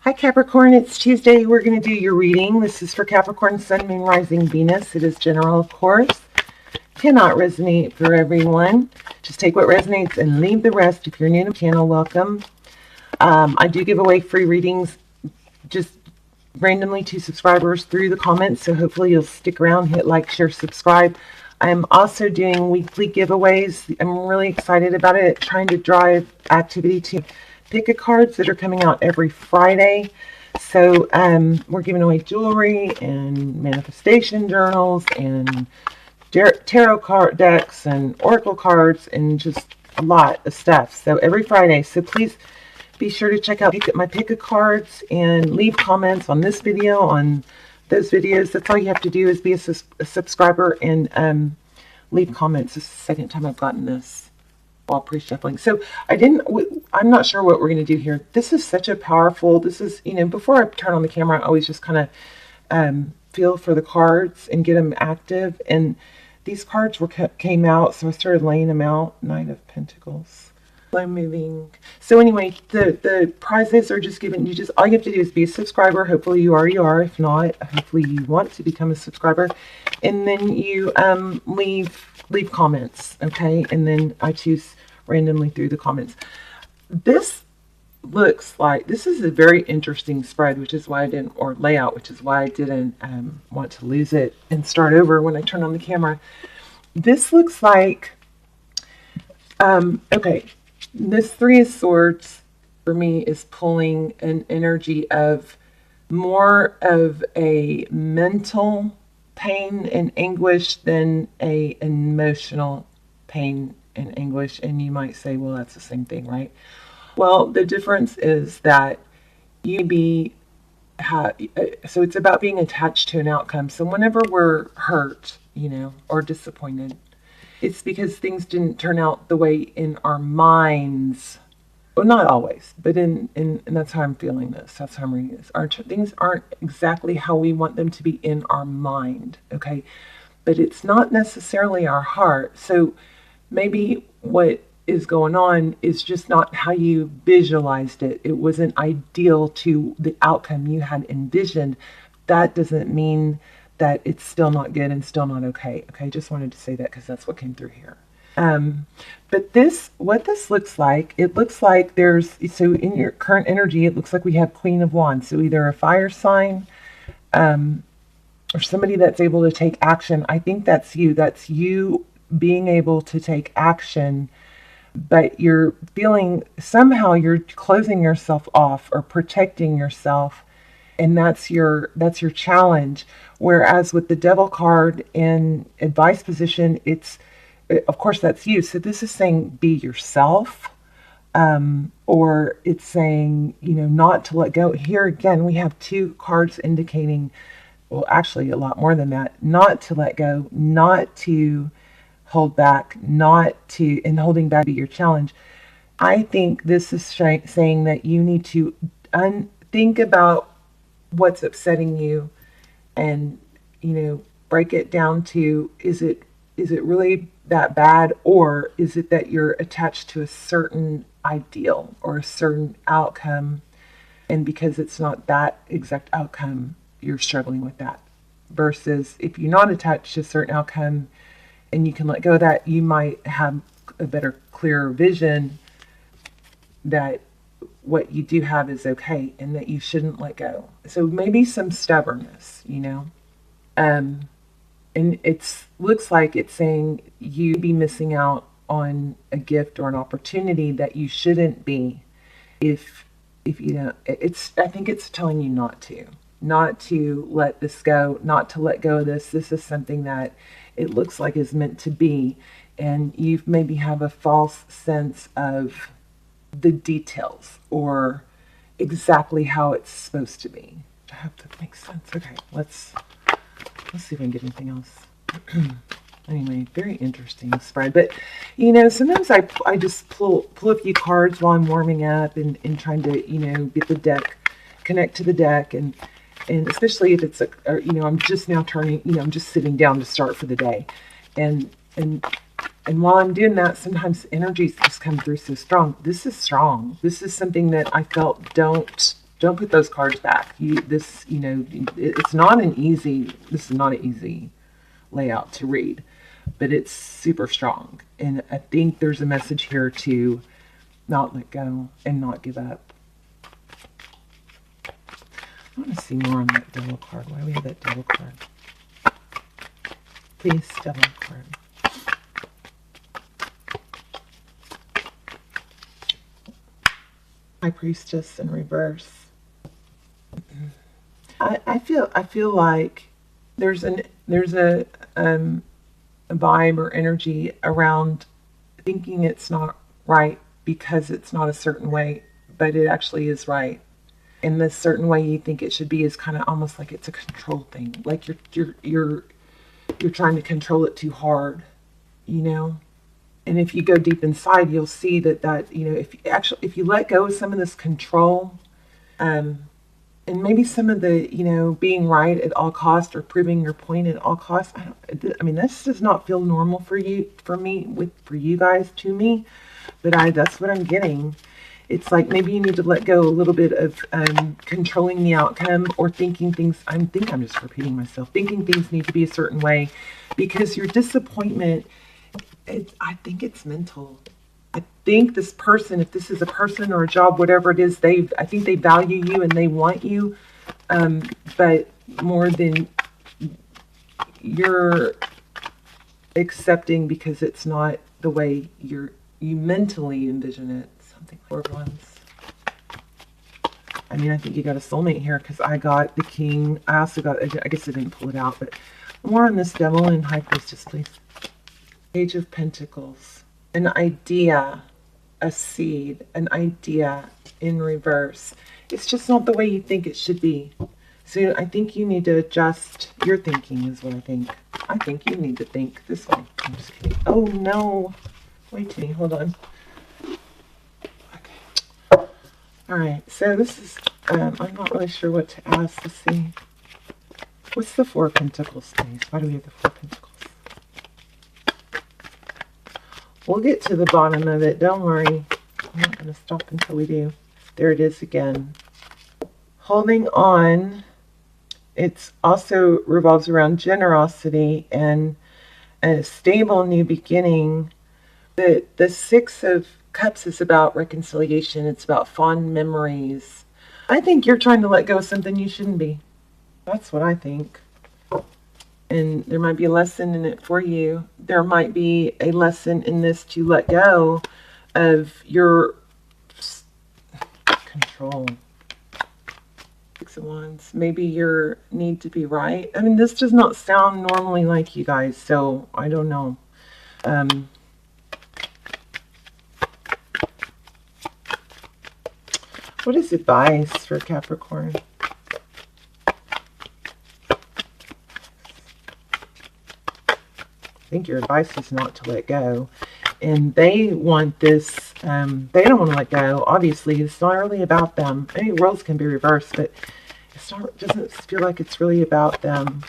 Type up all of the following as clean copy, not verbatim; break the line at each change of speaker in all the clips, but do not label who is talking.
Hi Capricorn, it's Tuesday. We're going to do your reading. This is for Capricorn, Sun, Moon, Rising, Venus. It is general, of course. Cannot resonate for everyone. Just take what resonates and leave the rest. If you're new to the channel, welcome. I do give away free readings just randomly to subscribers through the comments, so hopefully you'll stick around, hit like, share, subscribe. I'm also doing weekly giveaways. I'm really excited about it, trying to drive activity to pick a cards that are coming out every Friday. So we're giving away jewelry and manifestation journals and tarot card decks and oracle cards and just a lot of stuff. So every Friday. So please be sure to check out my pick a cards and leave comments on this video, on those videos. That's all you have to do is be a subscriber and leave comments. This is the second time I've gotten this while pre-shuffling. So I'm not sure what we're going to do here. This is such a powerful, before I turn on the camera, I always just kind of feel for the cards and get them active. And these cards came out, so I started laying them out. Knight of Pentacles. Slow moving. So anyway, the prizes are just given. All you have to do is be a subscriber. Hopefully you already are. If not, hopefully you want to become a subscriber. And then you leave comments, okay? And then I choose randomly through the comments. This looks like this is a very interesting spread, which is why I didn't, or layout, which is why I didn't want to lose it and start over when I turn on the camera. This looks like okay, this Three of Swords for me is pulling an energy of more of a mental pain and anguish than a emotional pain and anguish. And you might say, well, that's the same thing, right? Well, the difference is that so it's about being attached to an outcome. So whenever we're hurt, or disappointed, it's because things didn't turn out the way in our minds. Well, not always, but and that's how I'm feeling this. That's how I'm reading this. Things aren't exactly how we want them to be in our mind, okay? But it's not necessarily our heart. So maybe what is going on is just not how you visualized it. It wasn't ideal to the outcome you had envisioned. That doesn't mean that it's still not good and still not okay. Okay, just wanted to say that because that's what came through here. But what this looks like, it looks like so in your current energy, it looks like we have Queen of Wands. So either a fire sign, or somebody that's able to take action. I think that's you. That's you being able to take action, but you're feeling somehow you're closing yourself off or protecting yourself. And that's your challenge. Whereas with the Devil card in advice position, of course that's you. So this is saying be yourself, or it's saying, not to let go. Here again, we have two cards indicating, well, actually a lot more than that, not to let go, not to hold back, and holding back be your challenge. I think this is saying that you need to think about what's upsetting you and, break it down to, is it really that bad, or is it that you're attached to a certain ideal or a certain outcome, and because it's not that exact outcome, you're struggling with that? Versus if you're not attached to a certain outcome and you can let go of that, you might have a better, clearer vision that what you do have is okay and that you shouldn't let go. So maybe some stubbornness, and it looks like it's saying you be missing out on a gift or an opportunity that you shouldn't be if you don't. I think it's telling you not to let this go, not to let go of this. This is something that it looks like is meant to be, and you maybe have a false sense of the details or exactly how it's supposed to be. I hope that makes sense. Okay, let's see if I can get anything else. Anyway, very interesting spread. But sometimes I just pull a few cards while I'm warming up and trying to get the deck, connect to the deck, and especially if it's I'm just now turning, I'm just sitting down to start for the day, and while I'm doing that, sometimes energies just come through so strong. This is strong. This is something that I felt don't Don't put those cards back. This is not an easy layout to read, but it's super strong. And I think there's a message here to not let go and not give up. I want to see more on that devil card. Why do we have that devil card? Please, devil card. High Priestess in reverse. I feel like there's a vibe or energy around thinking it's not right because it's not a certain way, but it actually is right. And this certain way you think it should be is kind of almost like it's a control thing. Like you're trying to control it too hard, you know? And if you go deep inside, you'll see that if you let go of some of this control, and maybe some of the, being right at all costs or proving your point at all costs. This does not feel normal for you guys, to me, but that's what I'm getting. It's like maybe you need to let go a little bit of controlling the outcome or thinking things. I think I'm just repeating myself. Thinking things need to be a certain way because your disappointment, I think it's mental. I think this person, if this is a person or a job, whatever it is, I think they value you and they want you, but more than you're accepting because it's not the way you mentally envision it. Something like ones. I think you got a soulmate here because I got the king. I also got, I guess I didn't pull it out, but more on this devil and high priestess, please. Page of Pentacles. An idea, a seed, an idea in reverse. It's just not the way you think it should be. So I think you need to adjust your thinking is what I think. I think you need to think this way. I'm just kidding. Oh no. Wait a minute, hold on. Okay. Alright, so this is, I'm not really sure what to ask. Let's see. What's the Four of Pentacles, please? Why do we have the Four of Pentacles? We'll get to the bottom of it. Don't worry. I'm not going to stop until we do. There it is again. Holding on. It also revolves around generosity and a stable new beginning. The Six of Cups is about reconciliation. It's about fond memories. I think you're trying to let go of something you shouldn't be. That's what I think. And there might be a lesson in it for you. There might be a lesson in this to let go of your control. Six of Wands. Maybe your need to be right. This does not sound normally like you guys, so I don't know. What is advice for Capricorn? I think your advice is not to let go, and they want this. They don't want to let go. Obviously, it's not really about them. Roles can be reversed, but it's not. Doesn't feel like it's really about them.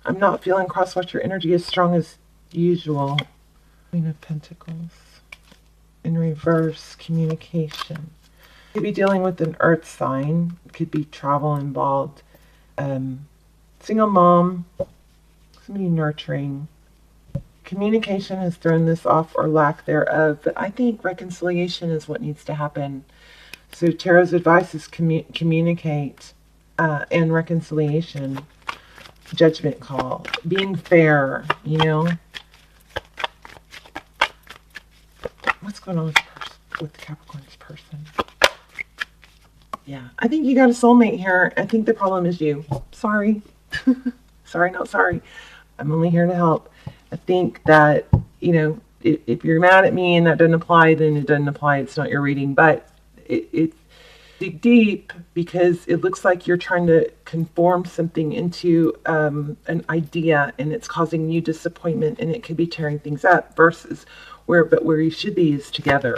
I'm not feeling crosswatcher energy as strong as usual. Queen of Pentacles in reverse. Communication. Could be dealing with an earth sign. Could be travel involved. Single mom. Somebody nurturing. Communication has thrown this off or lack thereof, but I think reconciliation is what needs to happen. So Tarot's advice is communicate and reconciliation. Judgment call. Being fair, What's going on with the Capricorn's person? Yeah, I think you got a soulmate here. I think the problem is you. Sorry. Sorry, not sorry. I'm only here to help. I think that, if you're mad at me and that doesn't apply, then it doesn't apply. It's not your reading. But it's dig deep because it looks like you're trying to conform something into an idea and it's causing you disappointment and it could be tearing things up versus where you should be is together.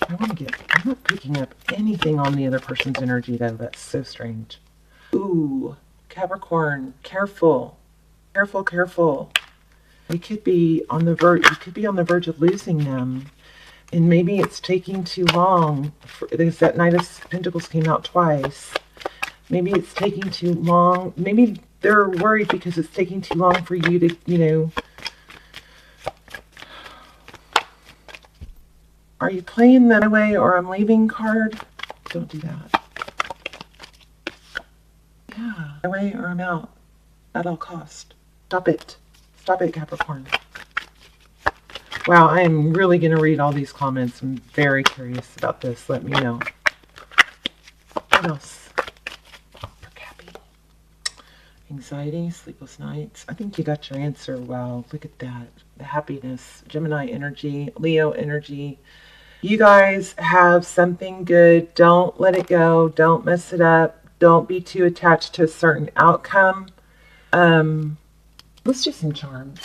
I'm not picking up anything on the other person's energy though. That's so strange. Ooh, Capricorn, careful. Careful. You could be on the verge of losing them And maybe it's taking too long. Because that Knight of Pentacles came out twice. Maybe it's taking too long. Maybe they're worried because it's taking too long for you to, you know. Are you playing that away or I'm leaving card? Don't do that. Yeah, away or I'm out at all cost. Stop it. Stop it, Capricorn. Wow, I am really going to read all these comments. I'm very curious about this. Let me know. What else for Cappy? Anxiety, sleepless nights. I think you got your answer. Wow, look at that. The happiness, Gemini energy, Leo energy. You guys have something good. Don't let it go. Don't mess it up. Don't be too attached to a certain outcome. Let's do some charms.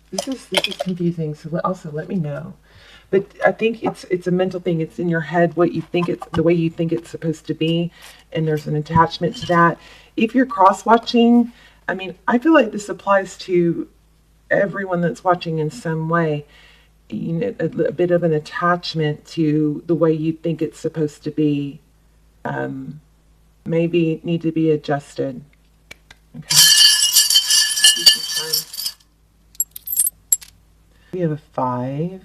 This is confusing, so also let me know. But I think it's a mental thing. It's in your head what you think it's the way you think it's supposed to be, and there's an attachment to that. If you're cross-watching, I mean, I feel like this applies to everyone that's watching in some way. You know, a bit of an attachment to the way you think it's supposed to be. Maybe need to be adjusted. Okay. We have a 5.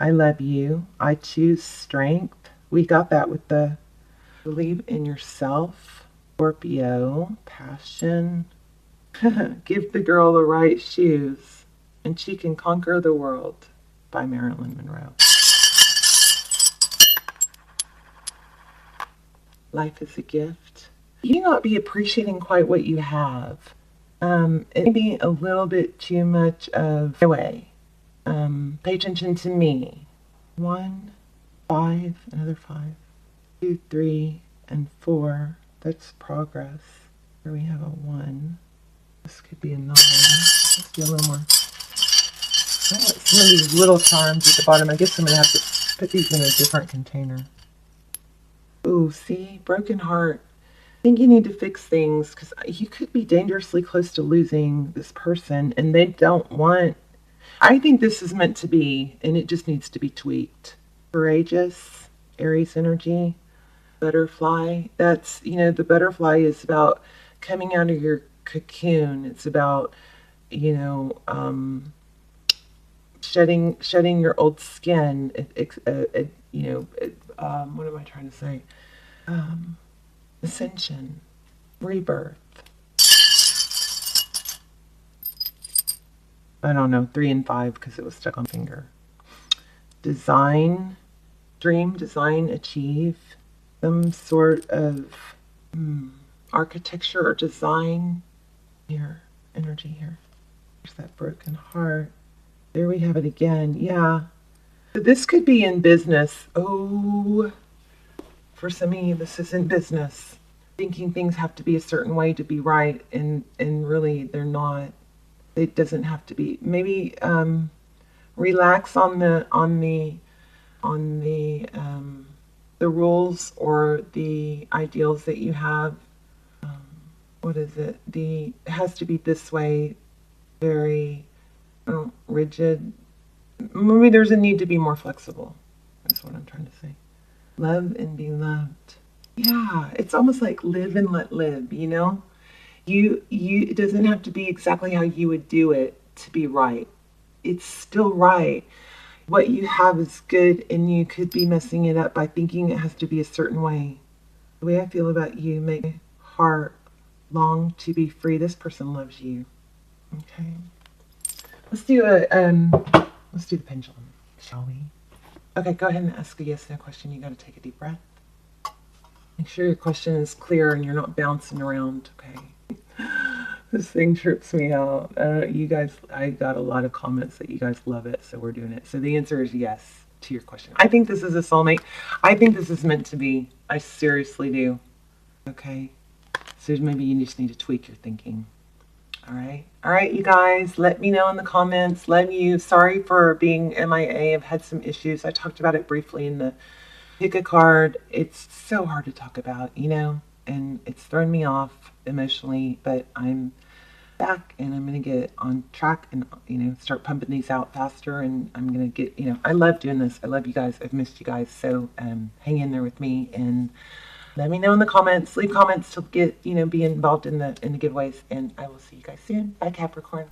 I love you. I choose strength. We got that with the believe in yourself. Scorpio. Passion. Give the girl the right shoes and she can conquer the world, by Marilyn Monroe. Life is a gift. You not be appreciating quite what you have. It may be a little bit too much of my way. Pay attention to me. 1, 5, another 5, 2, 3, and 4. That's progress. Here we have a 1. This could be a 9. Let's do a little more. I want some of these little charms at the bottom. I guess I'm going to have to put these in a different container. Ooh, see? Broken heart. I think you need to fix things because you could be dangerously close to losing this person and they don't want. I think this is meant to be and it just needs to be tweaked. Courageous, Aries energy, butterfly. That's, you know, the butterfly is about coming out of your cocoon. It's about, you know, shedding your old skin. You know, what am I trying to say? Ascension, rebirth. I don't know, 3 and 5 because it was stuck on finger. Design, dream, design, achieve. Some sort of architecture or design. Here, energy here. There's that broken heart. There we have it again. Yeah. So this could be in business. Oh, for some of you, this isn't business. Thinking things have to be a certain way to be right, and really they're not. It doesn't have to be. Maybe relax on the rules or the ideals that you have. What is it? It has to be this way. Very rigid. Maybe there's a need to be more flexible. That's what I'm trying to say. Love and be loved. Yeah, it's almost like live and let live, you know? It doesn't have to be exactly how you would do it to be right. It's still right. What you have is good and you could be messing it up by thinking it has to be a certain way. The way I feel about you make my heart long to be free. This person loves you. Okay. Let's do the pendulum, shall we? Okay, go ahead and ask a yes no question. You got to take a deep breath. Make sure your question is clear and you're not bouncing around. Okay. This thing trips me out. You guys, I got a lot of comments that you guys love it, so we're doing it. So the answer is yes to your question. I think this is a soulmate. I think this is meant to be. I seriously do. Okay. So maybe you just need to tweak your thinking. All right. All right, you guys, let me know in the comments. Sorry for being MIA. I've had some issues. I talked about it briefly in the pick a card. It's so hard to talk about, you know, and it's thrown me off emotionally, but I'm back, and I'm going to get on track and, you know, start pumping these out faster. And I'm going to get, you know, I love doing this. I love you guys. I've missed you guys. So hang in there with me and let me know in the comments. Leave comments to get, you know, be involved in the giveaways. And I will see you guys soon. Bye, Capricorn.